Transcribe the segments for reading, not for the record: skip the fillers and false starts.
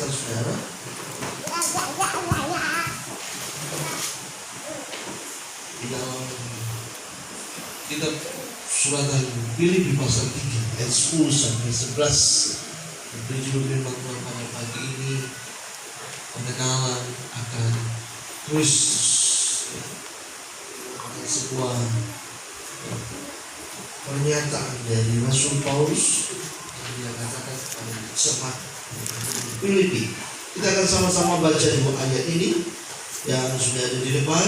kita, saudara. Di dalam kitab suratan Filipi pasal 3 ayat 10 sampai 11, berjudul firman Tuhan pada pagi ini, pengenalan akan Kristus. Sebuah pernyataan dari Rasul Paulus yang dia katakan kepada jemaat Filipi. Kita akan sama-sama baca dua ayat ini yang sudah ada di depan.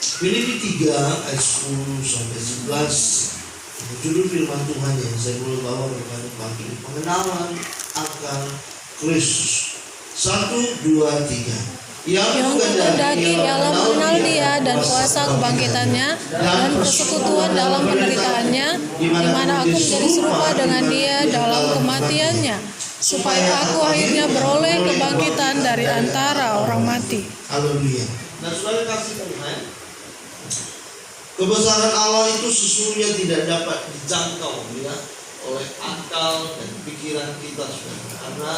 Filipi 3 ayat 10 sampai 11. Judul firman Tuhan yang saya boleh bawa kepada pagi ini, pengenalan akan Kristus. 1, 2, 3. Yang kehendaki ialah mengenal Dia dan kuasa kebangkitannya dan persekutuan dalam penderitaannya, di mana aku menjadi serupa dengan Dia dalam kematiannya, supaya aku akhirnya beroleh kebangkitan dari antara orang mati. Haleluya. Nah, saudara kasih Tuhan, kebesaran Allah itu sesungguhnya tidak dapat dijangkau ya oleh akal dan pikiran kita, saudara. Karena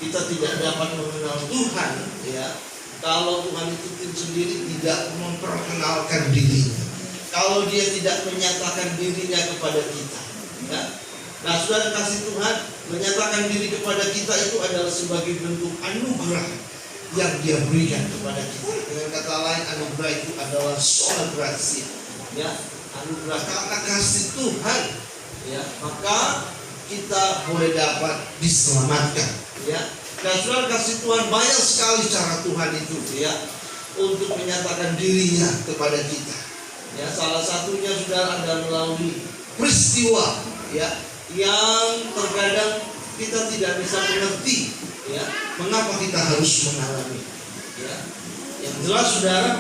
kita tidak dapat mengenal Tuhan ya kalau Tuhan itu sendiri tidak memperkenalkan dirinya, kalau Dia tidak menyatakan dirinya kepada kita ya. Nah, saudara kasih Tuhan, menyatakan diri kepada kita itu adalah sebagai bentuk anugerah yang Dia berikan kepada kita. Dengan kata lain, anugerah itu adalah sola gratia ya, anugerah karena kasih Tuhan ya, maka kita boleh dapat diselamatkan ya. Nah, saudara kasih Tuhan, banyak sekali cara Tuhan itu ya untuk menyatakan dirinya kepada kita ya. Salah satunya saudara adalah melalui peristiwa ya, yang terkadang kita tidak bisa mengerti ya mengapa kita harus mengalami ya. Yang jelas saudara,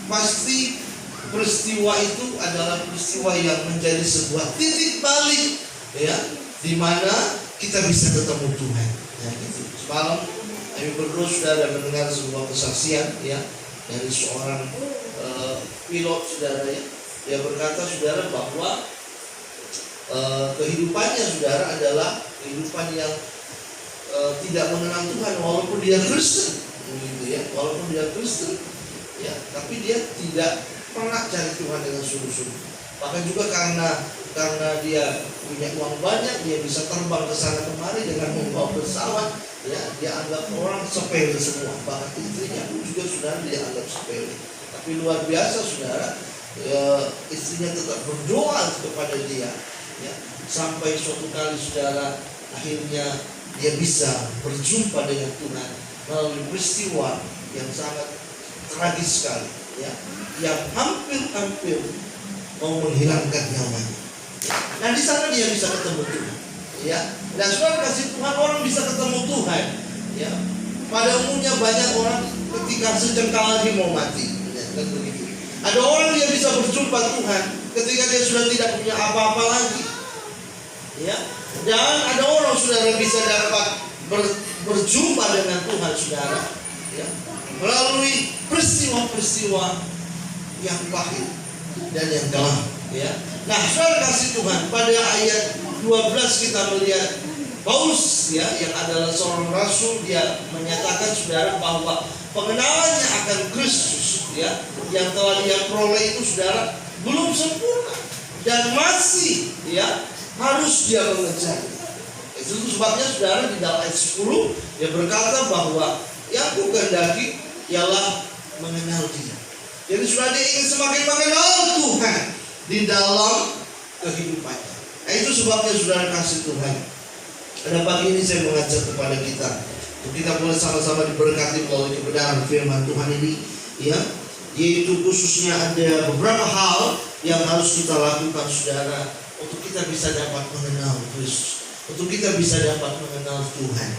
pasti peristiwa itu adalah peristiwa yang menjadi sebuah titik balik ya, di mana kita bisa ketemu Tuhan ya, gitu. Semalam kami berdua sudah mendengar sebuah kesaksian ya dari seorang pilot saudara ya. Dia berkata saudara bahwa kehidupannya saudara adalah kehidupan yang tidak mengenal Tuhan walaupun dia Kristen gitu ya, walaupun dia Kristen ya, tapi dia tidak pernah cari Tuhan dengan sungguh-sungguh. Bahkan juga karena dia punya uang banyak, dia bisa terbang ke sana kemari dengan membawa pesawat ya, dia anggap orang sepele semua. Bahkan istrinya pun juga saudara dia anggap sepele. Tapi luar biasa saudara ya, istrinya tetap berdoa kepada dia ya, sampai suatu kali saudara akhirnya dia bisa berjumpa dengan Tuhan melalui peristiwa yang sangat tragis sekali ya, yang hampir mau menghilangkan nyawanya. Nah, di sana dia bisa ketemu Tuhan ya. Dan saudara kasih Tuhan, orang bisa ketemu Tuhan ya. Pada umumnya banyak orang ketika sejengkal lagi mau mati ya, kan begitu. Ada orang dia bisa berjumpa Tuhan ketika dia sudah tidak punya apa-apa lagi ya. Dan ada orang saudara bisa dapat berjumpa dengan Tuhan saudara ya, melalui peristiwa-peristiwa yang pahit dan yang gelap ya. Nah, saudara kasih Tuhan, pada ayat 12 kita melihat Paulus ya, yang adalah seorang rasul, dia menyatakan saudara bahwa pengenalannya akan Kristus ya, yang telah dia peroleh itu saudara belum sempurna dan masih ya harus dia mengejar. Itu sebabnya saudara di dalam ayat 10 dia berkata bahwa yang ku kehendaki ialah mengenal Dia. Jadi saudara, dia ingin semakin mengenal Tuhan di dalam kehidupannya. Nah, itu sebabnya saudara kasih Tuhan, pada pagi ini saya mengajak kepada kita untuk kita boleh sama-sama diberkati melalui kebenaran firman Tuhan ini ya, yaitu khususnya ada beberapa hal yang harus kita lakukan saudara untuk kita bisa dapat mengenal Kristus, untuk kita bisa dapat mengenal Tuhan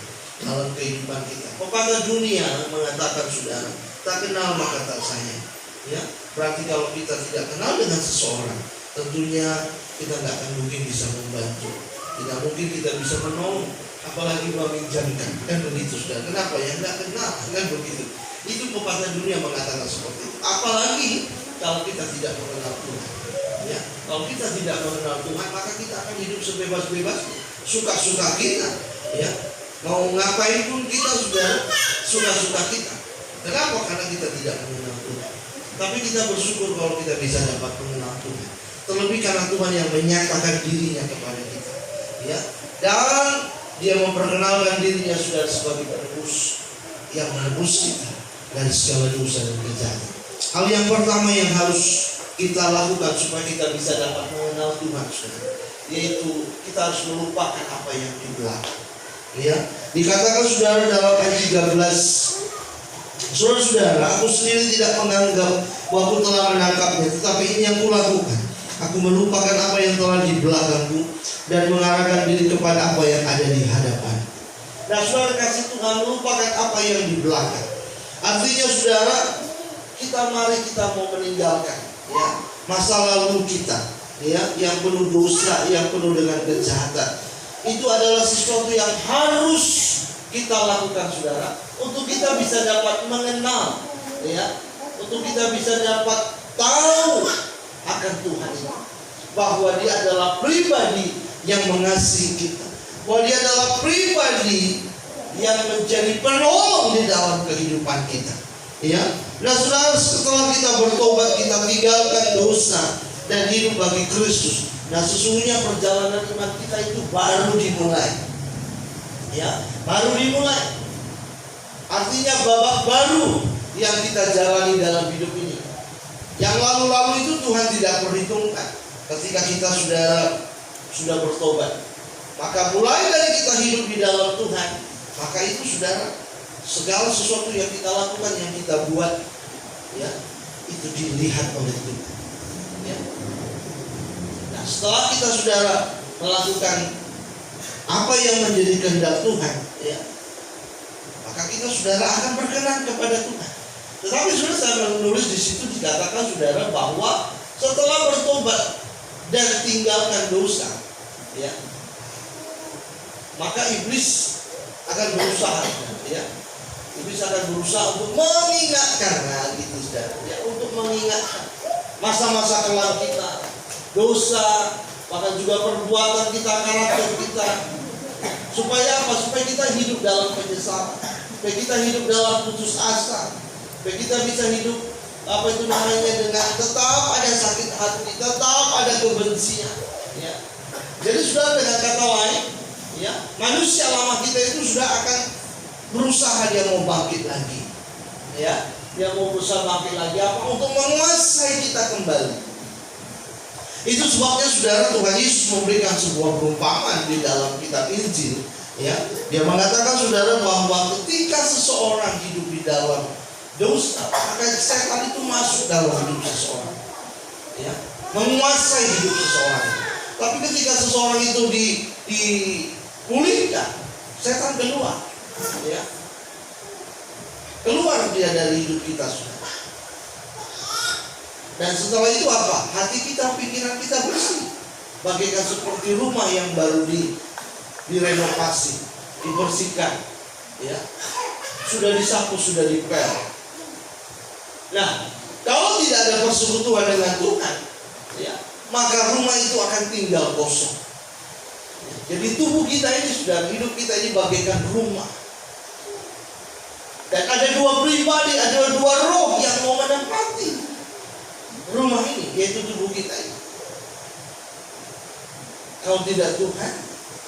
dalam kehidupan kita. Pepatah dunia mengatakan saudara, tak kenal maka tak sayang ya. Berarti kalau kita tidak kenal dengan seseorang, tentunya kita nggak akan mungkin bisa membantu, tidak mungkin kita bisa menolong, apalagi meminjamkan, kan begitu saudara. Kenapa ya? Nggak kenal, kan begitu. Itu pepatah dunia mengatakan seperti itu. Apalagi kalau kita tidak mengenal Tuhan ya. Kalau kita tidak mengenal Tuhan, maka kita akan hidup sebebas-bebasnya, suka-suka kita ya. Mau ngapain pun kita sudah suka-suka kita. Kenapa? Karena kita tidak mengenal Tuhan. Tapi kita bersyukur kalau kita bisa dapat mengenal Tuhan. Terlebih karena Tuhan yang menyatakan dirinya kepada kita. Ya. Dan Dia memperkenalkan dirinya sudah sebagai penebus yang menebus kita dari segala dosa dan kejahatan. Hal yang pertama yang harus kita lakukan supaya kita bisa dapat mengenal Tuhan, yaitu kita harus melupakan apa yang di belakang. Ya, dikatakan saudara dalam ayat 13, saudara-saudara, aku sendiri tidak menganggap bahwa aku telah menangkapnya, tetapi ini yang kulakukan. Aku melupakan apa yang telah di belakangku dan mengarahkan diri kepada apa yang ada di hadapan. Nah, saudara kasih Tuhan, melupakan apa yang di belakang. Artinya saudara, mari kita mau meninggalkan ya masa lalu kita ya yang penuh dosa, yang penuh dengan kejahatan. Itu adalah sesuatu yang harus kita lakukan saudara, untuk kita bisa dapat mengenal ya, untuk kita bisa dapat tahu akan Tuhan ini, bahwa Dia adalah pribadi yang mengasihi kita, bahwa Dia adalah pribadi yang menjadi penolong di dalam kehidupan kita. Ya, nah saudara, setelah kita bertobat, kita tinggalkan dosa dan hidup bagi Kristus. Nah, sesungguhnya perjalanan iman kita itu baru dimulai. Ya, baru dimulai. Artinya babak baru yang kita jalani dalam hidup ini. Yang lalu-lalu itu Tuhan tidak perhitungkan ketika kita sudah bertobat. Maka mulai dari kita hidup di dalam Tuhan, maka itu saudara, segala sesuatu yang kita lakukan, yang kita buat, ya, itu dilihat oleh Tuhan. Ya. Nah, setelah kita saudara melakukan apa yang menjadi kehendak Tuhan, ya, maka kita saudara akan berkenan kepada Tuhan. Tetapi saudara, saya menulis di situ dikatakan saudara bahwa setelah bertobat dan tinggalkan dosa, ya, maka iblis akan berusaha, ya. Iblis akan berusaha untuk mengingatkan, nah gitu saudara, ya, untuk mengingatkan masa-masa kelam kita, dosa, bahkan juga perbuatan kita, karakter kita, supaya apa? Supaya kita hidup dalam penyesalan, supaya kita hidup dalam putus asa, supaya kita bisa hidup dengan tetap ada sakit hati, tetap ada kebencian. Ya. Jadi sudah, dengan kata lain, ya, manusia lama kita itu sudah akan berusaha, dia mau bangkit lagi, ya, dia mau berusaha bangkit lagi apa? Untuk menguasai kita kembali. Itu sebabnya saudara, Tuhan Yesus memberikan sebuah perumpamaan di dalam kitab Injil, ya. Dia mengatakan saudara bahwa ketika seseorang hidup di dalam dosa, maka setan itu masuk dalam hidup seseorang, ya, menguasai hidup seseorang. Tapi ketika seseorang itu dipulihkan, setan keluar, ya, keluar dia dari hidup kita, saudara. Dan setelah itu apa? Hati kita, pikiran kita bersih, bagaikan seperti rumah yang baru direnovasi, dibersihkan, ya, sudah disapu, sudah dipel. Nah, kalau tidak ada persekutuan dengan Tuhan, ya, maka rumah itu akan tinggal kosong. Jadi tubuh kita ini sudah, hidup kita ini bagaikan rumah. Dan ada dua pribadi, ada dua roh yang mau menempati rumah ini, yaitu tubuh kita ini. Kalau tidak Tuhan,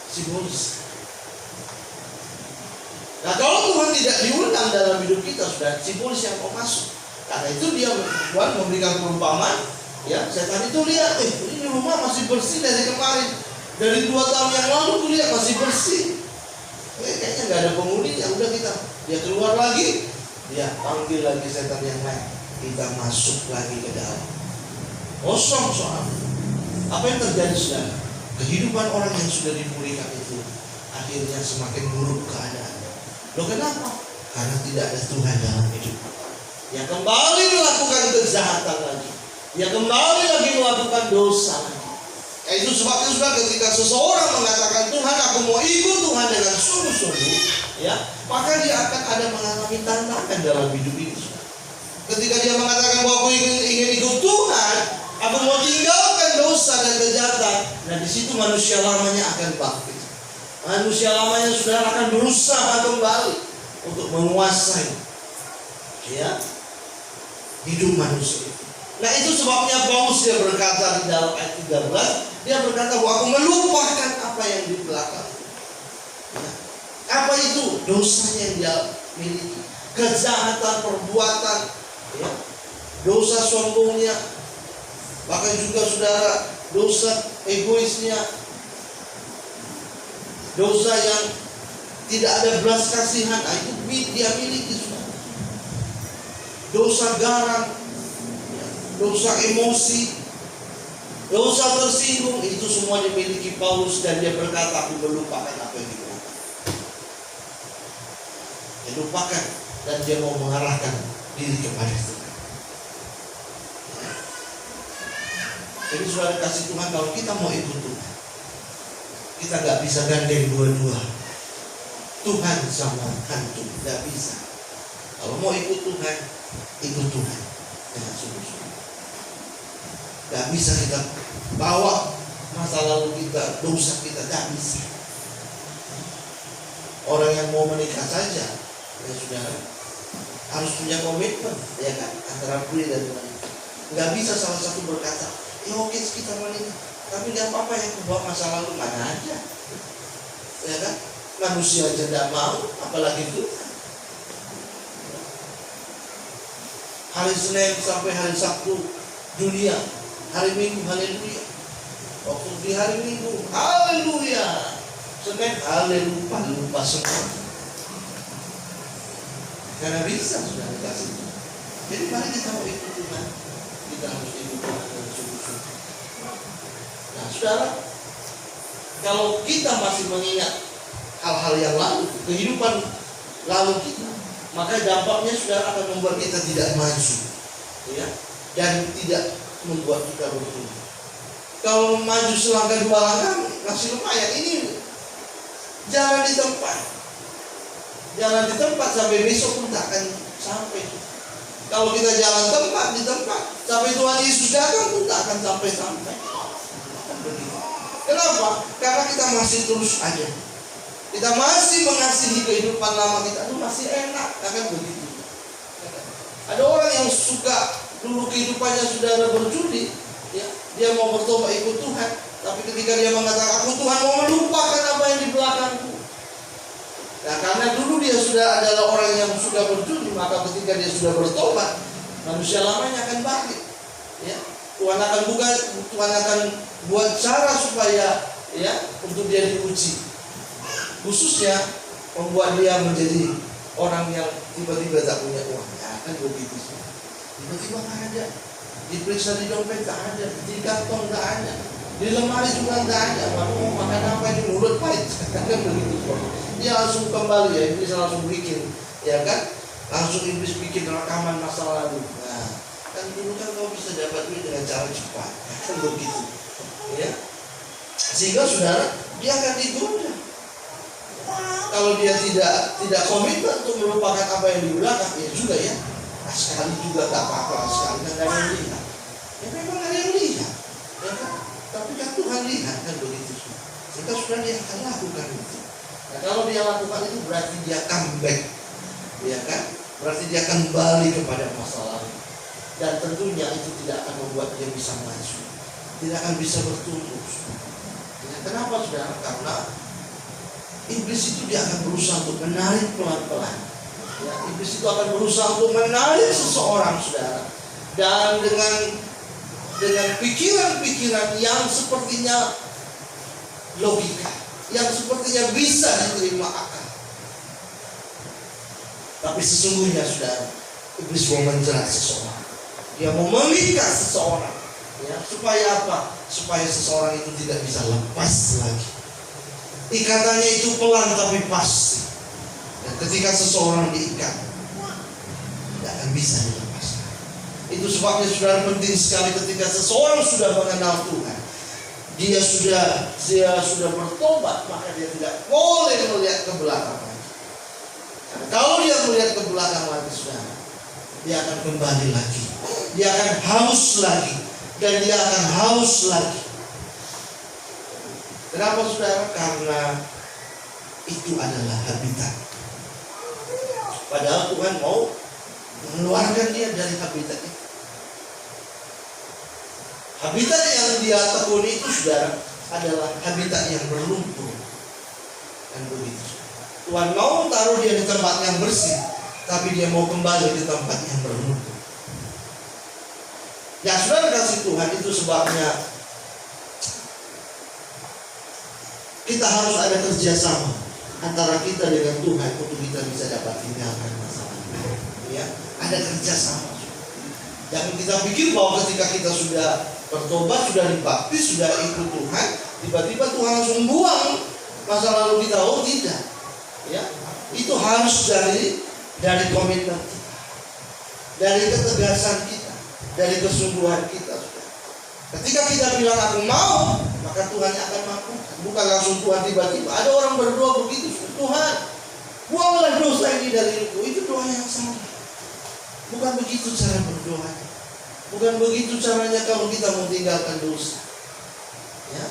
simbolis. Nah, kalau Tuhan tidak diundang dalam hidup kita, sudah simbolis yang mau masuk. Karena itu Tuhan memberikan perumpamaan, ya, setan itu lihat, ini rumah masih bersih dari kemarin, dari 2 tahun yang lalu tuh lihat masih bersih. Kayaknya nggak ada penghuni, ya udah dia keluar lagi, dia panggil lagi setan yang lain, kita masuk lagi ke dalam. Kosong soal. Apa yang terjadi saudara? Kehidupan orang yang sudah dipulihkan itu akhirnya semakin buruk keadaan. Loh, kenapa? Karena tidak ada Tuhan dalam hidup. Yang kembali melakukan kejahatan lagi, yang kembali lagi melakukan dosa lagi. Itu sebabnya sudah, ketika seseorang mengatakan Tuhan, aku mau ikut Tuhan dengan sungguh-sungguh, ya, maka dia akan ada mengalami tantangan dalam hidup ini. Ketika dia mengatakan bahwa aku ingin ikut Tuhan, aku mau tinggalkan dosa dan kejahatan, nah di situ manusia lamanya akan bangkit. Manusia lamanya saudara akan berusaha kembali untuk menguasai hidup manusia. Nah itu sebabnya Paulus dia berkata di dalam ayat 13, dia berkata bahwa aku melupakan apa yang di belakang. Apa itu? Dosanya yang dia miliki, kejahatan, perbuatan, dosa sombongnya, bahkan juga saudara dosa egoisnya, dosa yang tidak ada belas kasihan, itu dia miliki saudara. Dosa garang, dosa emosi, dosa tersinggung, itu semua dimiliki Paulus, dan dia berkata aku melupakan apa yang di belakang. Dia lupakan dan dia mau mengarahkan diri kepada Tuhan. Jadi saudara kasih Tuhan, kalau kita mau ikut Tuhan, kita gak bisa gandeng dua-dua, Tuhan sama hantu, gak bisa. Kalau mau ikut Tuhan, ikut Tuhan dengan sungguh-sungguh. Gak bisa kita bawa masa lalu kita, dosa kita, gak bisa. Orang yang mau menikah saja, saudara, harus punya komitmen, ya kan, antara pria dan wanita. Gak bisa salah satu berkata, ya oke kita menikah, tapi gak apa-apa yang membawa masa lalu, mana aja, ya kan, manusia aja gak mau, apalagi Tuhan. Hari Senin sampai hari Sabtu dunia, hari Minggu haleluya, waktu di hari Minggu haleluya, Senin haleluya, lupa semua. Karena bisa sudah dikasih Tuhan. Jadi mari kita mau ikut Tuhan, kita harus ikut Tuhan dengan sungguh-sungguh. Nah saudara, kalau kita masih mengingat hal-hal yang lalu, kehidupan lalu kita, maka dampaknya saudara akan membuat kita tidak maju, dan tidak membuat kita bertumbuh. Kalau maju selangkah dua langkah masih lumayan, ini jalan di tempat. Jalan di tempat sampai besok pun tak akan sampai. Kalau kita jalan di tempat sampai Tuhan Yesus datang pun tak akan sampai. Kenapa? Karena kita masih terus aja. Kita masih mengasihi kehidupan lama kita. Itu masih enak, kan begitu. Ada orang yang suka dulu kehidupannya saudara berjudi, dia mau bertobat ikut Tuhan, tapi ketika dia mengatakan aku Tuhan mau melupakan apa yang di belakangku. Nah karena dulu dia sudah adalah orang yang sudah berjudi, maka ketika dia sudah bertobat, manusia lamanya akan balik. Tuhan akan buat cara supaya untuk dia diuji, khususnya membuat dia menjadi orang yang tiba-tiba tak punya uang. Kan begitu. Tiba-tiba nggak ada, diperiksa di dompet tak ada, di kantong tak ada, di lemari juga tak ada. Waduh, makan apa ini, mulut pahit. Kan begitu. Dia langsung kembali, iblis langsung bikin, langsung iblis bikin rekaman masa lalu. Nah, kan dulu kan kau bisa dapat duit dengan cara cepat, kan begitu, Sehingga saudara, dia akan digoda. Kalau dia tidak komitmen untuk melupakan apa yang di belakang, juga sekali juga tak apa-apa, sekali kan ada yang lihat. Memang ada yang lihat, tapi kan Tuhan lihat, kan begitu. Sehingga sudah dia akan lakukan itu. Nah, kalau dia lakukan itu berarti dia comeback, berarti dia akan kembali kepada masa lalu, dan tentunya itu tidak akan membuat dia bisa maju, tidak akan bisa bertumbuh. Kenapa saudara? Karena iblis itu dia akan berusaha untuk menarik pelan-pelan. Iblis itu akan berusaha untuk menarik seseorang saudara, dan dengan pikiran-pikiran yang sepertinya logika, yang sepertinya bisa diterima akal. Tapi sesungguhnya saudara, iblis mau menjerat seseorang, dia mau mengikat seseorang, supaya apa? Supaya seseorang itu tidak bisa lepas lagi. Ikatannya itu pelan tapi pasti. Dan ketika seseorang diikat, tidak akan bisa dilepaskan. Itu sebabnya saudara penting sekali ketika seseorang sudah mengenal Tuhan, dia sudah bertobat, maka dia tidak boleh melihat ke belakang lagi. Karena kalau dia melihat ke belakang lagi, saudara, dia akan kembali lagi, dia akan haus lagi, dan dia akan haus lagi. Kenapa saudara? Karena itu adalah habitat. Padahal Tuhan mau mengeluarkan dia dari habitatnya. Habitat yang dia tekuni itu, saudara, adalah habitat yang berlumpur. Dan begitu. Tuhan mau taruh dia di tempat yang bersih, tapi dia mau kembali ke tempat yang berlumpur. Ya, saudara kasih Tuhan, itu sebabnya kita harus ada kerjasama antara kita dengan Tuhan untuk kita bisa dapat tinggalkan masalah. Ya, ada kerjasama. Jangan kita pikir bahwa ketika kita sudah bertobat, sudah dibaptis, sudah ikut Tuhan, tiba-tiba Tuhan langsung buang masa lalu kita. Oh tidak, ya, itu harus dari komitmen kita, dari ketegasan kita, dari kesungguhan kita. Ketika kita bilang aku mau, maka Tuhan akan mampu. Bukan langsung Tuhan tiba-tiba. Ada orang berdoa begitu, Tuhan, buanglah dosa ini dari hidupku. Itu doa yang salah. Bukan begitu cara berdoa. Bukan begitu caranya kalau kita mau tinggalkan dosa. Ya,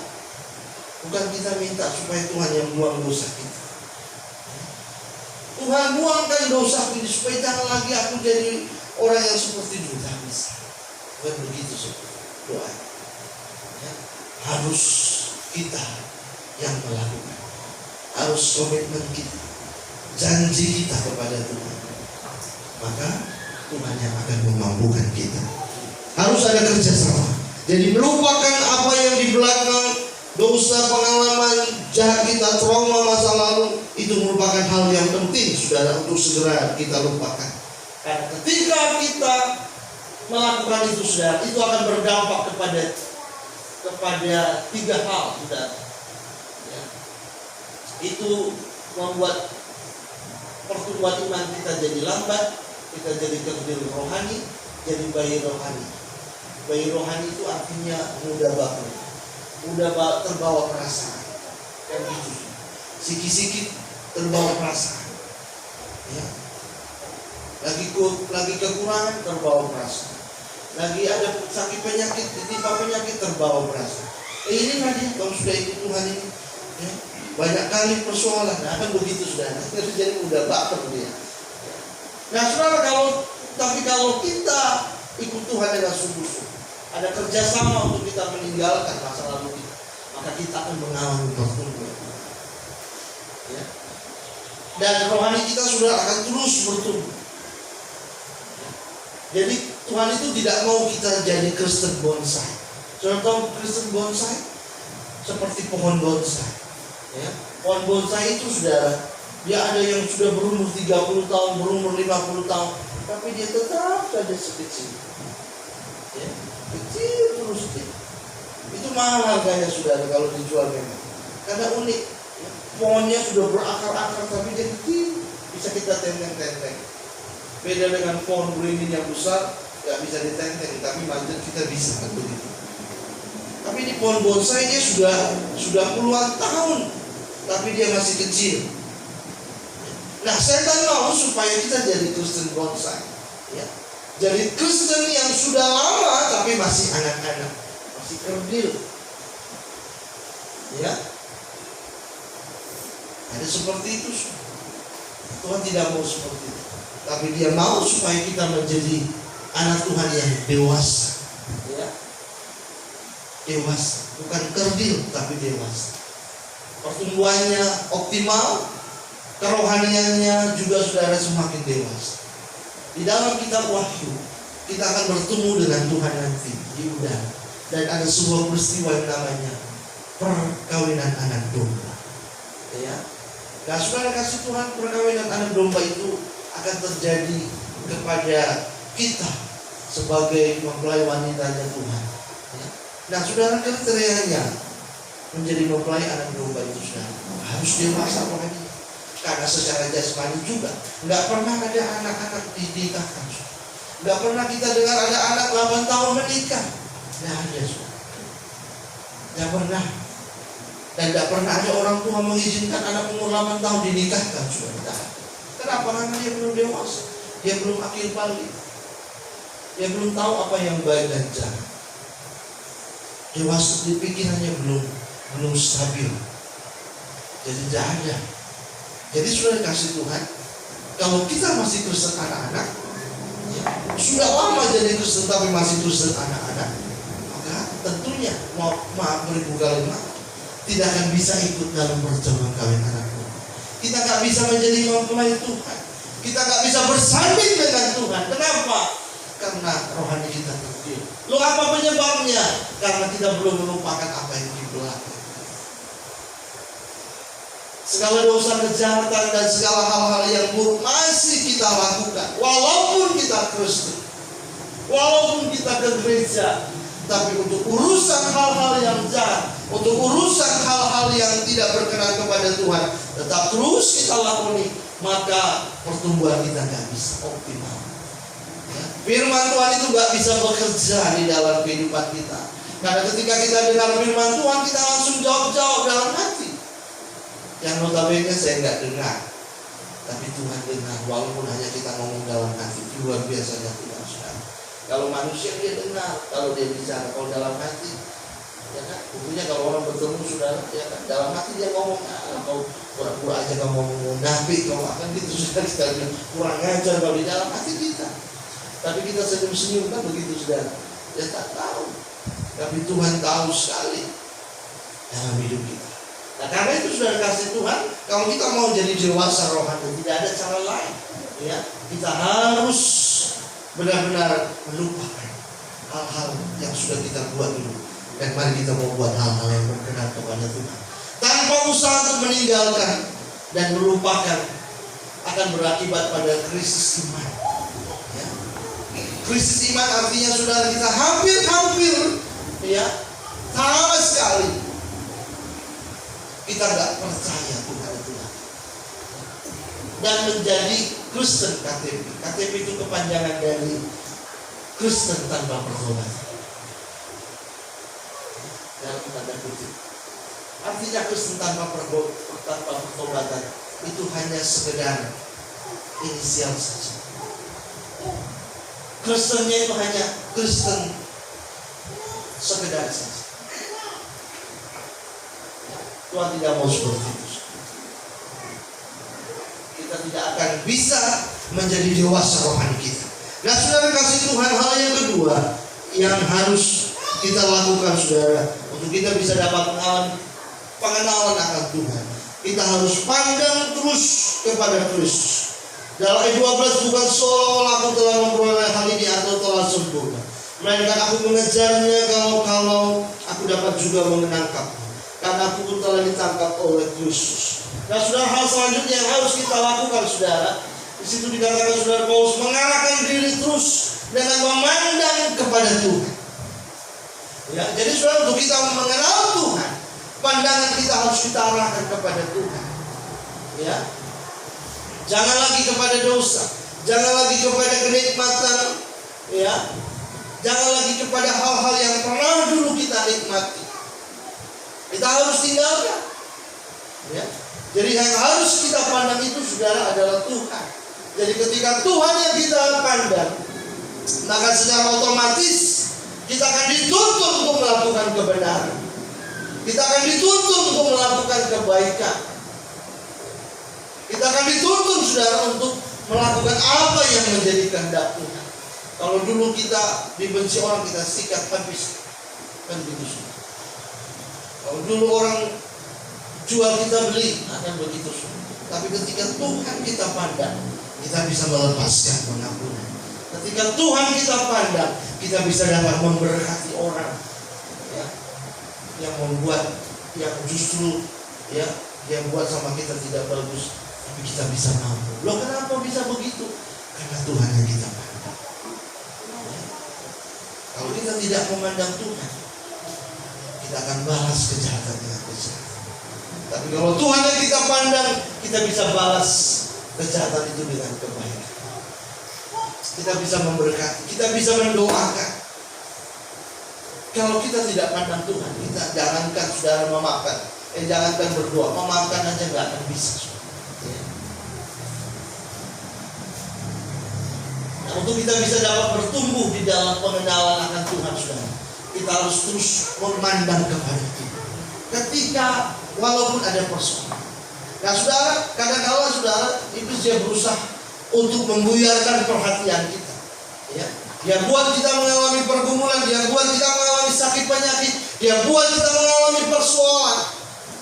bukan kita minta supaya Tuhan yang buang dosa kita. Tuhan, buangkan dosa ini supaya jangan lagi aku jadi orang yang seperti dulu. Tak bisa. Bukan begitu doa. Ya, harus kita yang melakukan. Harus komitmen kita, janji kita kepada Tuhan. Maka Tuhan yang akan memampukan kita. Harus ada kerjasama. Jadi melupakan apa yang di belakang, dosa, pengalaman jahat kita, trauma masa lalu, itu merupakan hal yang penting, saudara, untuk segera kita lupakan. Karena ketika kita melakukan itu, saudara, itu akan berdampak kepada 3 hal, saudara. Ya. Itu membuat pertumbuhan iman kita jadi lambat, kita jadi kerdil rohani, jadi bayi rohani. Bayi rohani itu artinya mudah baper, mudah terbawa perasaan, kan gitu. Sikit-sikit terbawa perasaan, ya. Lagi kekurangan terbawa perasaan, lagi ada sakit penyakit, ditimpa penyakit terbawa perasaan. Ini tadi kalau sudah ikut Tuhan ini, ya, banyak kali persoalan, nah kan begitu sudah. Jadi mudah baper dia. Nah, saudara, kalau kita ikut Tuhan dengan sungguh-sungguh, ada kerjasama untuk kita meninggalkan masa lalu kita, maka kita akan mengalami pertumbuhan. Ya. Dan rohani kita sudah akan terus bertumbuh. Ya. Jadi Tuhan itu tidak mau kita jadi Kristen bonsai. Saudara tahu Kristen bonsai? Seperti pohon bonsai. Ya. Pohon bonsai itu, saudara, dia ada yang sudah berumur 30 tahun, berumur 50 tahun, tapi dia tetap saja sekecil. Ya. Kecil terus kecil. Itu mahal harganya, saudara, kalau dijual memang. Karena unik, ya. Pohonnya sudah berakar-akar, tapi dia kecil, bisa kita tenteng-tenteng. Beda dengan pohon beringin yang besar, nggak bisa ditenteng, tapi manjat kita bisa, kan begitu. Tapi di pohon bonsai dia sudah puluhan tahun, tapi dia masih kecil. Nah, setan mau supaya kita jadi Kristen bonsai, ya. Jadi Kristen yang sudah lama tapi masih anak-anak, masih kerdil, ya. Ada seperti itu. Tuhan tidak mau seperti itu, tapi Dia mau supaya kita menjadi anak Tuhan yang dewasa, ya. Dewasa, bukan kerdil tapi dewasa. Pertumbuhannya optimal, kerohaniannya juga, saudara, semakin dewasa. Di dalam kitab Wahyu, kita akan bertemu dengan Tuhan nanti di udara, dan ada sebuah peristiwa yang namanya perkawinan anak domba. Ya, nah, saudara kasih Tuhan, perkawinan anak domba itu akan terjadi kepada kita sebagai mempelai wanitanya Tuhan. Ya. Nah, saudara, kriterianya menjadi mempelai anak domba itu, saudara, harus dewasa apalagi. Karena secara jasmani juga nggak pernah ada anak-anak dinikahkan. Nggak pernah kita dengar ada anak 8 tahun menikah. Nggak ada, nggak pernah. Dan nggak pernah ada orang tua mengizinkan anak umur 8 tahun dinikahkan, saudara. Kenapa? Karena dia belum dewasa, dia belum akil balik, dia belum tahu apa yang baik dan jahat. Dewasa di pikirannya belum stabil. Jadi tidak ada Jadi sudah dikasih Tuhan, kalau kita masih Kristen anak-anak, sudah lama jadi Kristen tapi masih Kristen anak-anak, maka tentunya maaf beribu kali maaf, tidak akan bisa ikut dalam perjamuan kawin anak Tuhan. Kita nggak bisa menjadi mempelai Tuhan. Kita nggak bisa bersanding dengan Tuhan. Kenapa? Karena rohani kita kecil. Lo apa penyebabnya? Karena kita belum melupakan apa yang di belakang. Segala dosa kejahatan dan segala hal-hal yang buruk masih kita lakukan. Walaupun kita Kristen, walaupun kita ke gereja, tapi untuk urusan hal-hal yang jahat, untuk urusan hal-hal yang tidak berkenan kepada Tuhan, tetap terus kita lakoni, maka pertumbuhan kita nggak bisa optimal. Ya. Firman Tuhan itu nggak bisa bekerja di dalam kehidupan kita. Karena ketika kita dengar firman Tuhan, kita langsung jawab-jawab dalam hati. Yang notabene saya nggak dengar, tapi Tuhan dengar, walaupun hanya kita ngomong dalam hati. Luar biasanya Tuhan, saudara. Kalau manusia dia dengar, kalau dia bicara, kalau dalam hati, ya kan? Buktinya kalau orang bertemu saudara, ya kan? Dalam hati dia ngomong, kau pura-pura aja kau ngomong munafik, kau akan gitu saudara, kita kurang ngajar kalau di dalam hati kita. Tapi kita senyum-senyum kan begitu saudara. Dia tak tahu, tapi Tuhan tahu sekali dalam hidup kita. Nah, karena itu sudah dikasih Tuhan, kalau kita mau jadi dewasa rohani, tidak ada cara lain. Ya, kita harus benar-benar melupakan hal-hal yang sudah kita buat dulu, dan mari kita mau buat hal-hal yang berkenan kepada Tuhan. Tanpa usaha untuk meninggalkan dan melupakan akan berakibat pada krisis iman. Ya. Krisis iman artinya saudara kita hampir, ya, sama sekali kita nggak percaya kepada Tuhan dan menjadi Kristen KTP. KTP itu kepanjangan dari Kristen tanpa pertobatan. Dalam tanda kutip. Artinya Kristen tanpa pertobatan itu hanya sekedar inisial saja. Kristennya itu hanya Kristen sekedar saja. Tuhan tidak mau seperti itu. Kita tidak akan bisa menjadi dewasa rohani kita. Nah, saudara kasih Tuhan, hal yang kedua yang harus kita lakukan saudara, untuk kita bisa dapat pengenalan akan Tuhan, kita harus pandang terus kepada Kristus. Dalam ayat 12, bukan seolah-olah aku telah memperoleh hal ini atau telah sempurna, melainkan aku mengejarnya kalau aku dapat juga mengenangkapnya. Karena aku pun telah ditangkap oleh Kristus. Nah, saudara, hal selanjutnya yang harus kita lakukan, saudara, di situ dikatakan saudara Paulus mengarahkan diri terus dengan memandang kepada Tuhan. Ya, jadi saudara, untuk kita mengenal Tuhan, pandangan kita harus kita arahkan kepada Tuhan. Ya, jangan lagi kepada dosa, jangan lagi kepada kenikmatan, ya, jangan lagi kepada hal-hal yang pernah dulu kita nikmati. Kita harus tinggalkan. Ya. Jadi yang harus kita pandang itu saudara adalah Tuhan. Jadi ketika Tuhan yang kita pandang, maka secara otomatis kita akan dituntut untuk melakukan kebenaran. Kita akan dituntut untuk melakukan kebaikan. Kita akan dituntut saudara untuk melakukan apa yang menjadi kehendak Tuhan. Kalau dulu kita dibenci orang, kita sikat habis. Kan begitu saudara. Kalau dulu orang jual kita beli, akan begitu. Tapi ketika Tuhan kita pandang, kita bisa melepaskan pengampunan. Ketika Tuhan kita pandang, kita bisa dapat memberkati orang, ya, yang membuat, yang justru, ya, yang buat sama kita tidak bagus, tapi kita bisa mampu. Loh, kenapa bisa begitu? Karena Tuhan yang kita pandang. Ya. Kalau kita tidak memandang Tuhan, kita akan balas kejahatan dengan kejahatan. Tapi kalau Tuhan yang kita pandang, kita bisa balas kejahatan itu dengan kebaikan. Kita bisa memberkati, kita bisa mendoakan. Kalau kita tidak pandang Tuhan, kita jangankan saudara memaafkan, jangankan berdoa, memaafkan aja nggak akan bisa. Nah, untuk kita bisa dapat bertumbuh di dalam pengenalan akan Tuhan, saudara, kita harus terus memandang kepada Tuhan. Ketika walaupun ada persoalan, Nah saudara, kadang-kala saudara, iblis dia berusaha untuk membuyarkan perhatian kita. Ya, dia buat kita mengalami pergumulan, dia buat kita mengalami sakit penyakit, dia buat kita mengalami persoalan.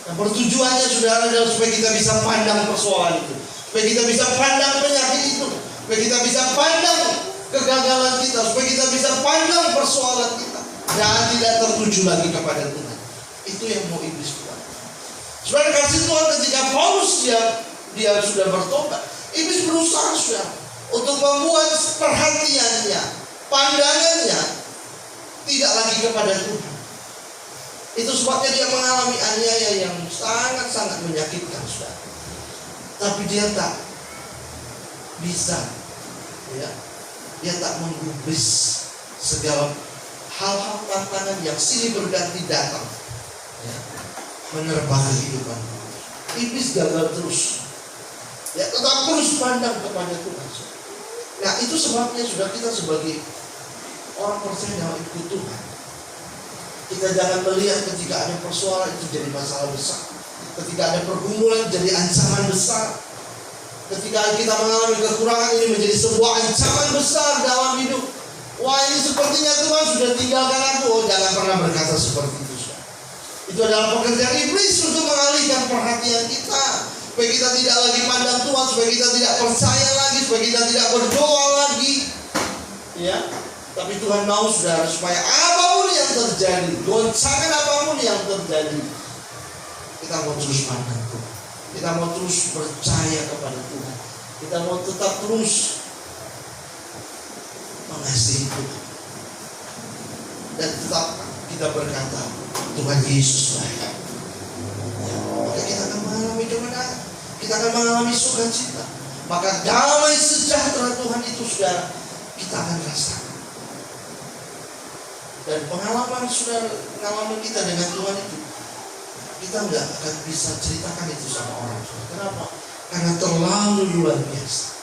Nah, bertujuannya saudara adalah supaya kita bisa pandang persoalan itu, supaya kita bisa pandang penyakit itu, supaya kita bisa pandang kegagalan kita, supaya kita bisa pandang persoalan kita, dan tidak tertuju lagi kepada Tuhan. Itu yang mau iblis buat. Saudara kasih Tuhan, ketika Paulus dia sudah bertobat, iblis berusaha sudah untuk membuat perhatiannya, pandangannya tidak lagi kepada Tuhan. Itu sebabnya dia mengalami aniaya yang sangat-sangat menyakitkan, saudara. Tapi dia tak bisa, ya, dia tak menggubris segala hal-hal tantangan yang silih berganti datang, ya, menerpa kehidupan. Iblis gagal terus, ya, tetap terus pandang kepada Tuhan. Nah itu sebabnya sudah kita sebagai orang percaya dalam ikut Tuhan, kita jangan melihat ketika ada persoalan itu jadi masalah besar, ketika ada pergumulan jadi ancaman besar, ketika kita mengalami kekurangan ini menjadi sebuah ancaman besar dalam hidup. Wah, ini sepertinya Tuhan sudah tinggalkan aku. Oh, jangan pernah berkata seperti itu. Itu adalah pekerjaan iblis untuk mengalihkan perhatian kita, supaya kita tidak lagi pandang Tuhan, supaya kita tidak percaya lagi, supaya kita tidak berdoa lagi, ya. Tapi Tuhan mau saudara supaya apapun yang terjadi, goncangan apapun yang terjadi, kita mau terus pandang Tuhan, kita mau terus percaya kepada Tuhan, kita mau tetap terus mengasihi Tuhan, dan tetap kita berkata Tuhan Yesus baik. Maka kita akan mengalami kemenangan, kita akan mengalami sukacita. Maka damai sejahtera Tuhan itu saudara kita akan rasakan. Dan pengalaman kita dengan Tuhan itu, kita nggak akan bisa ceritakan itu sama orang. Kenapa? Karena terlalu luar biasa.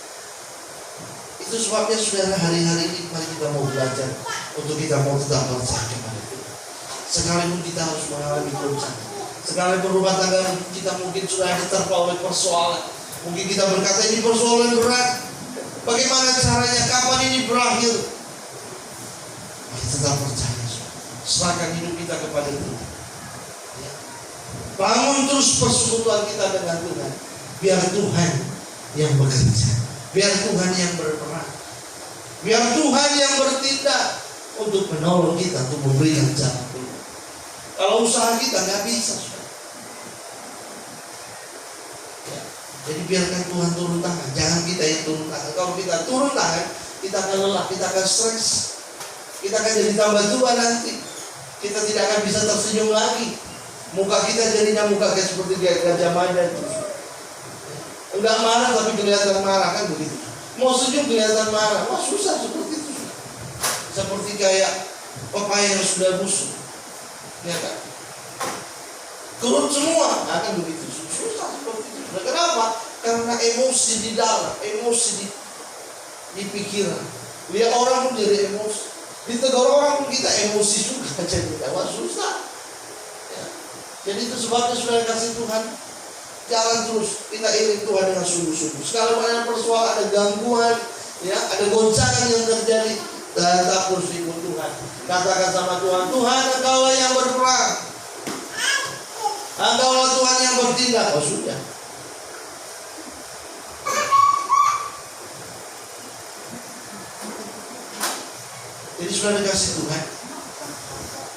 Itu sebabnya saudara hari-hari ini mari kita mau belajar untuk kita mau tetap percaya kepada Tuhan. Sekalipun kita harus mengalami goncangan, sekalipun rumah tangga kita mungkin sudah diterpa oleh persoalan, mungkin kita berkata ini persoalan berat, bagaimana caranya, kapan ini berakhir? Mari tetap percaya, serahkan hidup kita kepada Tuhan, ya. Bangun terus persekutuan kita dengan Tuhan. Biar Tuhan yang bekerja, biar Tuhan yang berperan, biar Tuhan yang bertindak untuk menolong kita, untuk memberikan jalan keluar. Kalau usaha kita nggak bisa, ya. Jadi biarkan Tuhan turun tangan, jangan kita yang turun tangan. Kalau kita turun tangan, kita akan lelah, kita akan stres, kita akan jadi tambah tua nanti. Kita tidak akan bisa tersenyum lagi. Muka kita jadinya muka kayak seperti Gajah Mada itu. Enggak marah tapi kelihatan marah, kan begitu. Mau senyum kelihatan marah, wah susah seperti itu. Seperti kayak pepaya yang sudah busuk, ya kan? Turun semua, nah, kan begitu. Susah seperti itu. Nah, kenapa? Karena emosi di dalam, emosi di pikiran. Lihat orang pun jadi emosi. Ditegur orang pun kita emosi juga, jadi wah susah. Ya. Jadi itu sebabnya saudara kasih Tuhan, jalan terus, kita iring Tuhan dengan sungguh-sungguh. Sekalipun ada persoalan, ada gangguan, ya, ada goncangan yang terjadi, tetap terus ikut Tuhan. Katakan sama Tuhan, Tuhan Engkaulah yang berperang, Engkaulah Tuhan yang bertindak. Oh sudah. Jadi sudah dikasih Tuhan,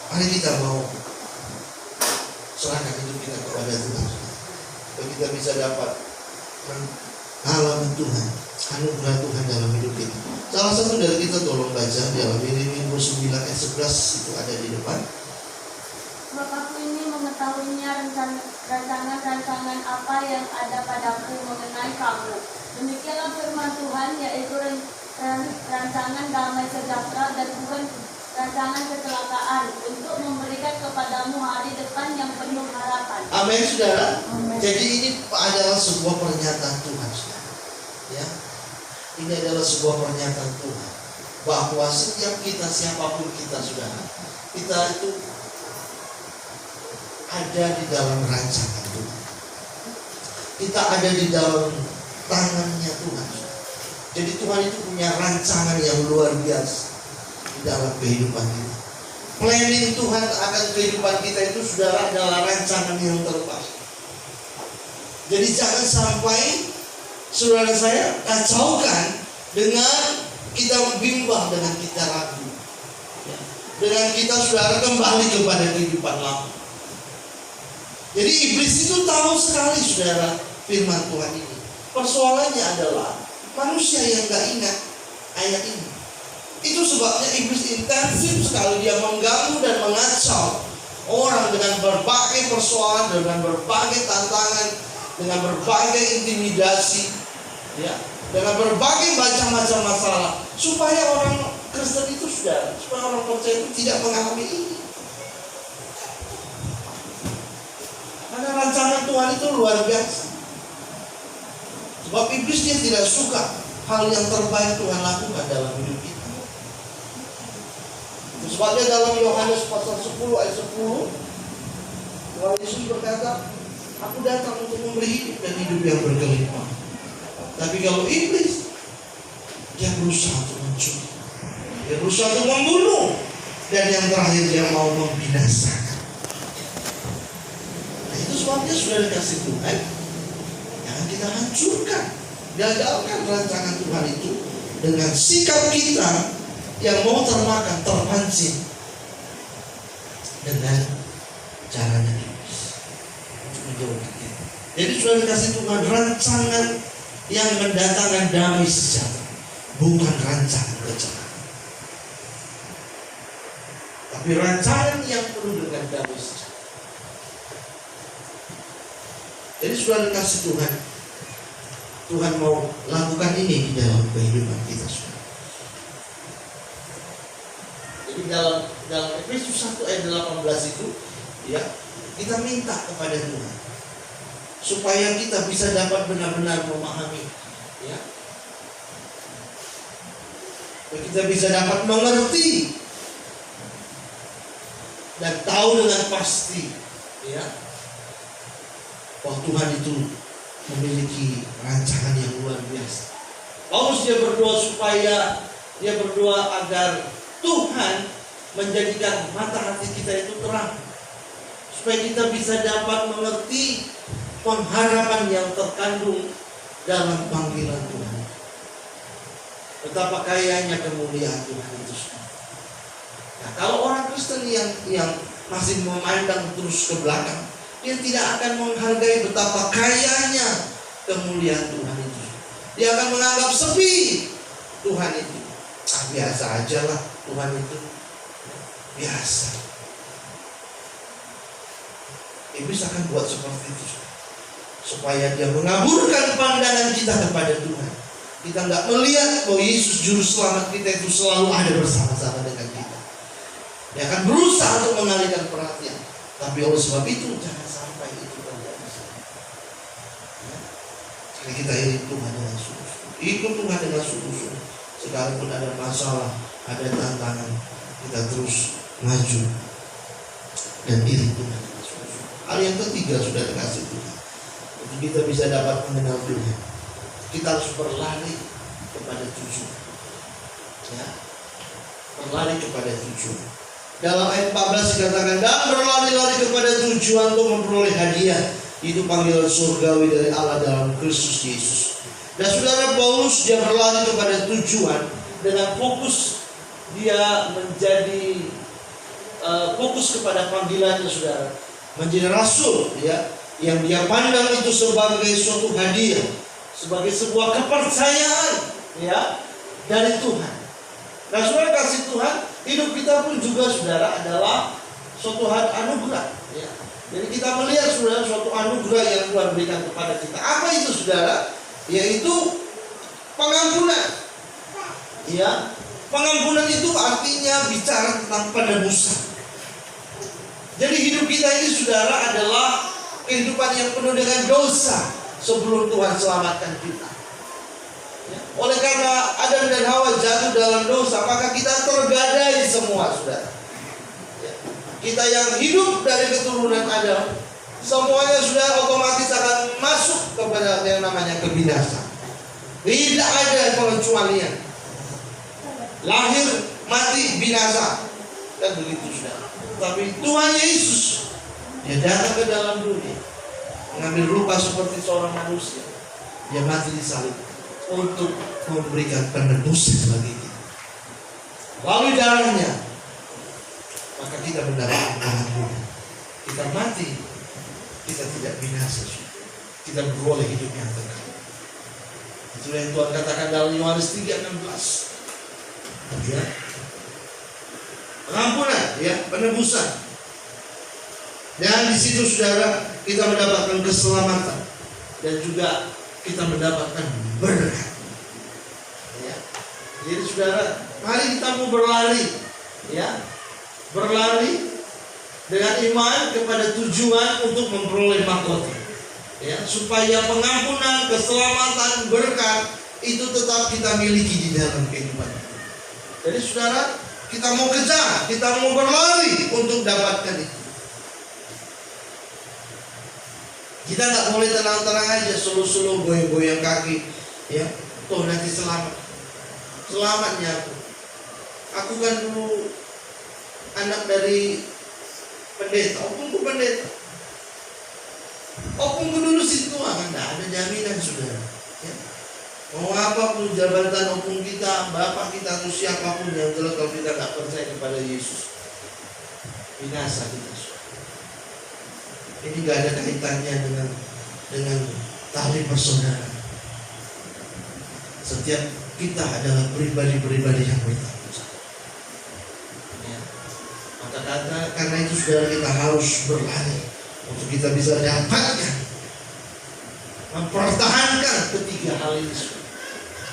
mari kita mau serahkan hidup kita kepada Tuhan, supaya kita bisa dapat mengalami Tuhan, anugerah Tuhan dalam hidup kita. Salah satu dari kita tolong baca dalam Yeremia 29 ayat 11, itu ada di depan. Sebab aku ini mengetahuinya rancangan-rancangan apa yang ada padaku mengenai kamu. Demikianlah firman Tuhan, yaitu rancangan damai sejahtera dan bukan rancangan kecelakaan, untuk memberikan kepadamu hari depan yang penuh harapan. Amin, saudara. Amen. Jadi ini adalah sebuah pernyataan Tuhan, saudara. Ya, ini adalah sebuah pernyataan Tuhan bahwa setiap kita, siapapun kita, saudara, kita itu ada di dalam rancangan Tuhan. kita ada di dalam tangannya Tuhan. Jadi Tuhan itu punya rancangan yang luar biasa di dalam kehidupan kita. Planning Tuhan akan kehidupan kita itu, saudara, adalah rancangan yang terbaik. Jadi jangan sampai saudara saya kacaukan dengan kita bimbang, dengan kita ragu, dengan kita saudara kembali kepada kehidupan lama. Jadi iblis itu tahu sekali saudara firman Tuhan ini. Persoalannya adalah manusia yang gak ingat ayat ini. Itu sebabnya iblis intensif sekali dia mengganggu dan mengacau orang dengan berbagai persoalan, dengan berbagai tantangan, dengan berbagai intimidasi, ya, dengan berbagai macam-macam masalah, supaya orang Kristen itu saudara, supaya orang percaya itu tidak mengalami ini. Karena rancangan Tuhan itu luar biasa. Sebab iblis dia tidak suka hal yang terbaik Tuhan lakukan dalam hidup kita. Sebabnya dalam Yohanes pasal 10 ayat 10, Tuhan Yesus berkata, aku datang untuk memberi hidup dan hidup yang berkelimpahan. Tapi kalau iblis, dia berusaha untuk mencuri, dia berusaha untuk membunuh, dan yang terakhir dia mau membinasakan. Nah, itu sebabnya sudah dikasih Tuhan, jangan kita hancurkan, gagalkan rancangan Tuhan itu dengan sikap kita yang mau termakan, terpancing dengan caranya iblis untuk menjauhkan kita. Jadi sudah dikasih Tuhan rancangan yang mendatangkan damai sejahtera, bukan rancangan kecelakaan, tapi rancangan yang penuh dengan damai sejahtera. Jadi sudah dikasih Tuhan, Tuhan mau lakukan ini di dalam kehidupan kita semua. Jadi dalam Efesus 1 ayat 18 itu, ya, kita minta kepada Tuhan supaya kita bisa dapat benar-benar memahami, ya, kita bisa dapat mengerti dan tahu dengan pasti, ya, bahwa Tuhan itu memiliki rancangan yang luar biasa. Paulus dia berdoa agar Tuhan menjadikan mata hati kita itu terang, supaya kita bisa dapat mengerti pengharapan yang terkandung dalam panggilan Tuhan. Betapa kayanya kemuliaan Tuhan itu. Nah, kalau orang Kristen yang masih memandang terus ke belakang, dia tidak akan menghargai betapa kayanya kemuliaan Tuhan itu. Dia akan menganggap sepi Tuhan itu. Biasa aja lah Tuhan itu, biasa. Iblis akan buat seperti itu supaya dia mengaburkan pandangan kita kepada Tuhan. Kita nggak melihat bahwa Yesus juru selamat kita itu selalu ada bersama-sama dengan kita. Dia akan berusaha untuk mengalihkan perhatian. Tapi oleh sebab itu jangan sampai itu terjadi. Jadi kita ikut Tuhan dengan sungguh-sungguh. Ikut Tuhan dengan sungguh-sungguh. Sekalipun ada masalah, ada tantangan, kita terus maju dan iring Tuhan dengan sungguh-sungguh. Hal yang ketiga sudah dikasih Tuhan. Untuk kita bisa dapat mengenal Tuhan, kita harus berlari kepada tujuan. Ya, berlari kepada tujuan. Dalam ayat 14 dikatakan, dan berlari-lari kepada tujuan untuk memperoleh hadiah. Itu panggilan surgawi dari Allah dalam Kristus Yesus. Dan saudara, Paulus dia berlari kepada tujuan dengan fokus, dia menjadi fokus kepada panggilannya, saudara, menjadi rasul, ya, yang dia pandang itu sebagai suatu hadiah, sebagai sebuah kepercayaan, ya, dari Tuhan. Nah, saudara kasih Tuhan, hidup kita pun juga, saudara, adalah suatu anugerah, ya. Jadi kita melihat, saudara, suatu anugerah yang Tuhan berikan kepada kita. Apa itu, saudara? Yaitu pengampunan. Ya, pengampunan itu artinya bicara tentang penebusan. Jadi hidup kita ini, saudara, adalah kehidupan yang penuh dengan dosa sebelum Tuhan selamatkan kita. Ya. Oleh karena Adam dan Hawa jatuh dalam dosa, maka kita tergadai semua, saudara. Ya. Kita yang hidup dari keturunan Adam, semuanya sudah otomatis akan masuk kepada yang namanya kebinasaan. Tidak ada pengecualian. Lahir, mati, binasa. Dan begitu sudah. Tapi Tuhan Yesus, dia datang ke dalam dunia, mengambil rupa seperti seorang manusia. Dia mati di salib untuk memberikan penebusan bagi kita. Lalu darahnya, maka kita mendapatkan pengampunan. Kita mati, kita tidak binasa. Kita beroleh hidup yang kekal. Itu yang Tuhan katakan dalam Yohanes 3:16. Ya. Pengampunan, ya, penebusan. Dan di situ saudara, kita mendapatkan keselamatan dan juga kita mendapatkan berkat. Ya. Jadi saudara, mari kita mau berlari, ya, berlari dengan iman kepada tujuan untuk memperoleh mahkota, ya, supaya pengampunan, keselamatan, berkat itu tetap kita miliki di dalam kehidupan. Jadi saudara, kita mau kejar, kita mau berlari untuk dapatkan itu. Kita nggak boleh tenang-tenang aja, suluh-suluh, goyang-goyang kaki, ya, toh nanti selamat. Selamatnya aku kan dulu anak dari pendeta, opungku pendeta, opungku dulu situ, nggak ada jaminan saudara. Ya. Mau apapun jabatan opung kita, bapak kita atau siapapun yang jelas, kalau kita nggak percaya kepada Yesus, binasa kita. Ini nggak ada kaitannya dengan tali persaudaraan. Setiap kita adalah pribadi-pribadi yang bertanggung jawab. Ya. Maka karena itu saudara, kita harus berlari untuk kita bisa dapatkan, mempertahankan ketiga hal ini: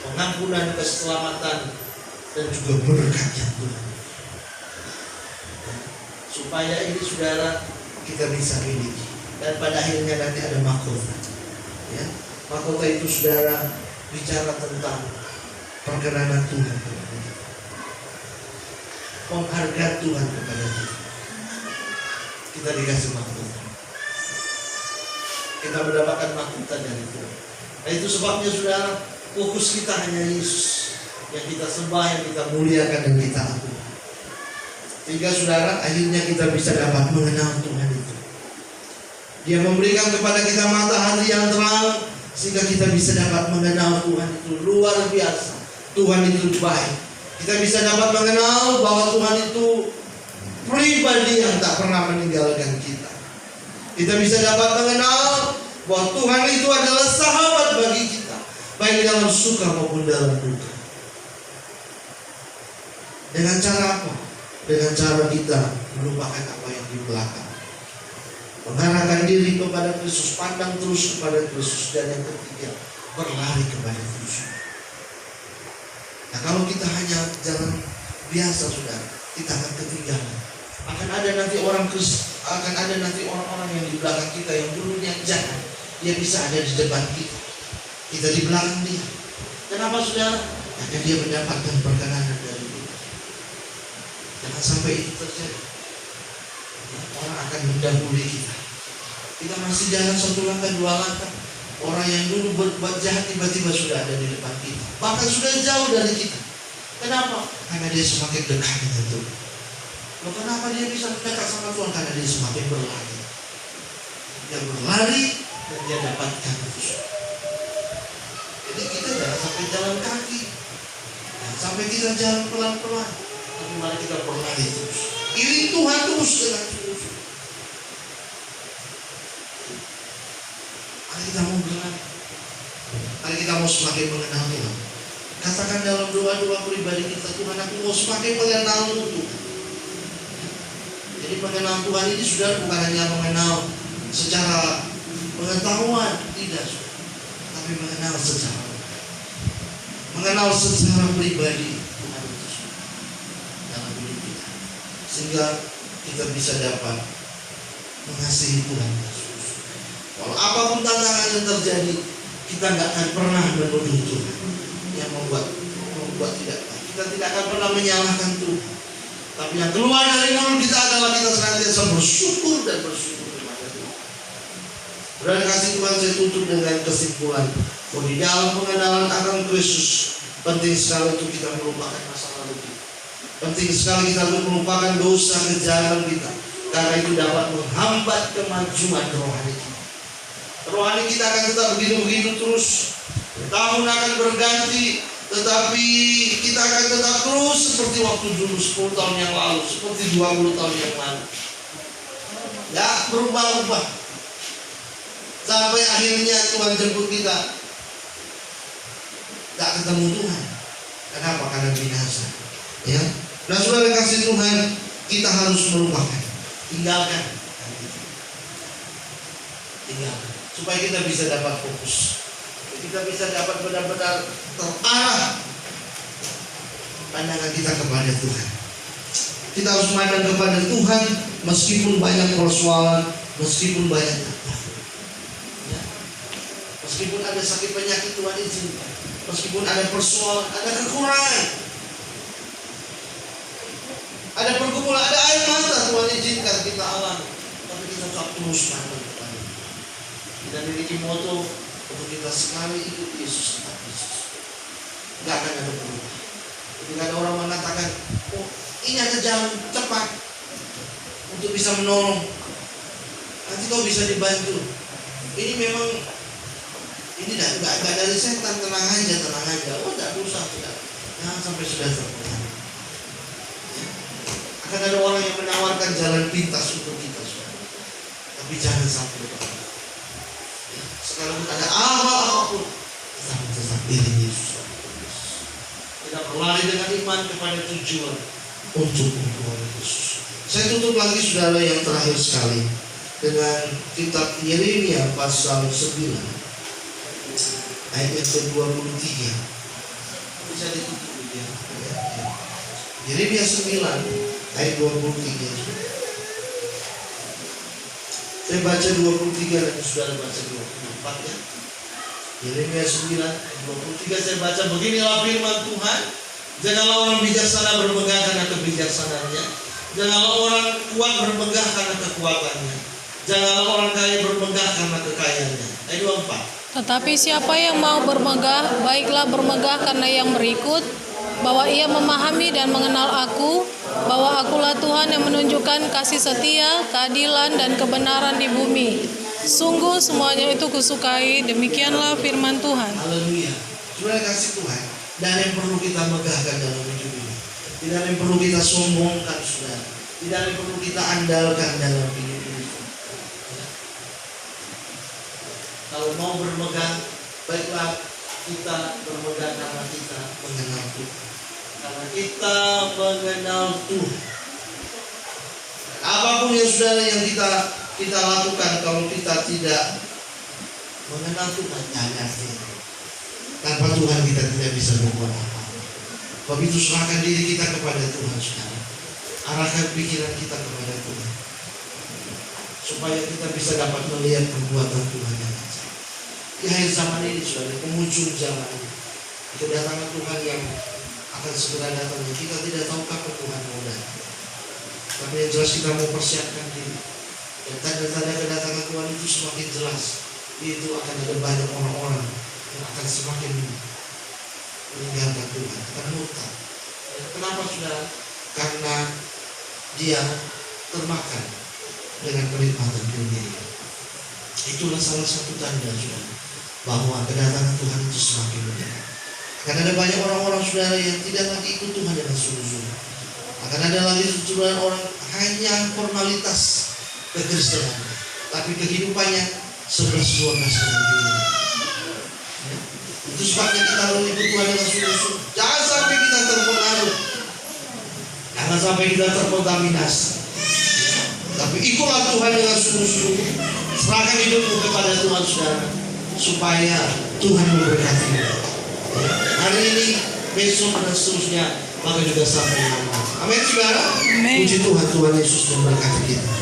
pengampunan, keselamatan, dan juga berkat yang Tuhan. Supaya ini saudara kita bisa miliki, dan pada akhirnya nanti ada mahkota. Ya, mahkota itu saudara bicara tentang perkenanan Tuhan kepada kita, penghargaan Tuhan kepada kita. Kita dikasih mahkota, kita mendapatkan mahkota dari Tuhan. Nah, itu sebabnya saudara, fokus kita hanya Yesus yang kita sembah, yang kita muliakan, dan kita akui. Sehingga saudara, akhirnya kita bisa dapat mengenal Tuhan itu. Dia memberikan kepada kita mata hati yang terang, sehingga kita bisa dapat mengenal Tuhan itu luar biasa. Tuhan itu baik. Kita bisa dapat mengenal bahwa Tuhan itu pribadi yang tak pernah meninggalkan kita. Kita bisa dapat mengenal bahwa Tuhan itu adalah sahabat bagi kita, baik dalam suka maupun dalam duka. Dengan cara apa? Dengan cara kita melupakan apa yang di belakang, mengarahkan diri kepada Kristus, pandang terus kepada Kristus, dan yang ketiga, berlari kepada Kristus. Nah, kalau kita hanya jalan biasa saudara, kita akan ketinggalan. Akan ada nanti orang-orang yang di belakang kita yang dulunya jahat, dia bisa ada di depan kita di belakang dia. Kenapa saudara? Karena dia mendapatkan perkenanan dari kita. Jangan sampai itu terjadi. Orang akan mendahului kita. Kita masih jalan satu langkah, dua langkah. Orang yang dulu berbuat jahat tiba-tiba sudah ada di depan kita, bahkan sudah jauh dari kita. Kenapa? Karena dia semakin dekat dengan Tuhan. Loh, kenapa dia bisa mendekat sama Tuhan? Karena dia semakin berlari. Dia berlari dan dia dapatkan itu. Jadi kita jangan sampai jalan kaki, jangan sampai kita jalan pelan-pelan, tapi mari kita berlari terus. Iring Tuhan terus dengan terus. Mari kita mau berlari. Mari kita mau semakin mengenal Tuhan. Katakan dalam doa-doa pribadi kita, Tuhan, aku mau semakin mengenal-Mu Tuhan. Jadi mengenal Tuhan ini sudah bukan hanya mengenal secara pengetahuan, tidak, tapi mengenal secara pribadi Tuhan itu dalam hidup kita, sehingga kita bisa dapat mengasihi Tuhan Yesus. Walau apapun tantangan yang terjadi, kita nggak akan pernah menuduh Tuhan yang membuat tidak. Kita tidak akan pernah menyalahkan Tuhan. Tapi yang keluar dari mulut kita adalah kita senantiasa bersyukur dan bersyukur kepada Tuhan. Dan kasih Tuhan, saya tutup dengan kesimpulan bahwa di dalam pengenalan akan Kristus penting sekali untuk kita melupakan masa lalu kita. Penting sekali kita untuk melupakan dosa kejahatan kita, karena itu dapat menghambat kemajuan rohani kita. Rohani kita akan tetap begitu-begitu terus. Tahun akan berganti, tetapi kita akan tetap terus seperti waktu dulu 10 tahun yang lalu, seperti 20 tahun yang lalu. Gak berubah-ubah. Sampai akhirnya Tuhan jemput kita, gak ketemu Tuhan. Kenapa? Karena binasa. Ya. Nah, saudara kasih Tuhan, kita harus melupakan, tinggalkan, supaya kita bisa dapat fokus, kita bisa dapat benar-benar terarah pandangan kita kepada Tuhan. Kita harus memandang kepada Tuhan meskipun banyak persoalan, meskipun banyak ya. Meskipun ada sakit penyakit Tuhan izinkan, meskipun ada persoalan, ada kekurangan, ada pergumulan, ada air mata Tuhan izinkan kita alami, tapi kita tetap terus mandang kepada Dia. Kita memiliki moto untuk kita sekali ikut Yesus, tetap Yesus. Tidak akan ada perubahan. Ketika ada orang mengatakan, oh ini ada jalan cepat untuk bisa menolong, nanti kau bisa dibantu. Ini memang ini tidak dari setan, tenang aja. Oh tidak usah, tidak. Jangan sampai sudah terpenuhi. Akan ada orang yang menawarkan jalan pintas untuk kita, tapi jangan sampai lupa. Sekalipun ada apapun, tetap pilih Yesus. Kita berlari dengan iman kepada tujuan untuk Tuhan Yesus. Saya tutup lagi saudara yang terakhir sekali dengan kitab Yeremia pasal 9 ayat yang ke-23. Bisa ditutup ya. Yeremia 9 ayat 23. Saya baca 23 dan saudara baca 24 ya. Yeremia 9 ayat 23 saya baca, beginilah firman Tuhan. Janganlah orang bijaksana bermegah karena kebijaksanaannya. Janganlah orang kuat bermegah karena kekuatannya. Janganlah orang kaya bermegah karena kekayaannya. Ayat 24. Tetapi siapa yang mau bermegah, baiklah bermegah karena yang berikut, bahwa ia memahami dan mengenal aku, bahwa akulah Tuhan yang menunjukkan kasih setia, keadilan, dan kebenaran di bumi. Sungguh semuanya itu kusukai. Demikianlah firman Tuhan. Haleluya. Saudara kasih Tuhan, dan yang perlu kita megahkan dalam hidup ini, tidak yang perlu kita sombongkan saudara, tidak yang perlu kita andalkan dalam hidup ini. Kalau mau bermegah, baiklah kita bermegah karena kita mengenal Tuhan. Karena kita mengenal Tuhan. Apapun yang saudara yang kita lakukan, kalau kita tidak mengenal Tuhan, tidak artinya. Tanpa Tuhan kita tidak bisa berbuat apa-apa. Sebab itu serahkan diri kita kepada Tuhan saudara. Arahkan pikiran kita kepada Tuhan, supaya kita bisa dapat melihat perbuatan Tuhan yang nyata. Di akhir zaman ini saudara, penghujung zaman ini, kedatangan Tuhan yang akan segera datang. Kita tidak tahu kapan Tuhan mau datang, tapi yang jelas kita mau persiapkan diri. Dan tanda-tanda kedatangan Tuhan itu semakin jelas. Itu akan ada banyak orang-orang yang akan semakin meninggalkan Tuhan, akan murtad. Kenapa saudara? Karena dia termakan dengan kenikmatan dunia. Itulah salah satu tanda saudara, bahwa kedatangan Tuhan itu semakin mendekat. Akan ada banyak orang-orang saudara yang tidak lagi ikut Tuhan dengan sungguh-sungguh. Akan ada lagi saudara orang hanya formalitas kekristenan, tapi kehidupannya 11-12 dengan dunia. Itu sebabnya kita harus ikut Tuhan dengan sungguh-sungguh. Jangan sampai kita terpengaruh, jangan sampai kita terkontaminasi. Tapi ikutlah Tuhan dengan sungguh-sungguh. Serahkan hidupmu kepada Tuhan saudara, supaya Tuhan memberkati kita. Hari ini, besok dan seterusnya, maka juga sampai malam. Amin saudara. Amin. Puji Tuhan, Tuhan Yesus memberkati kita.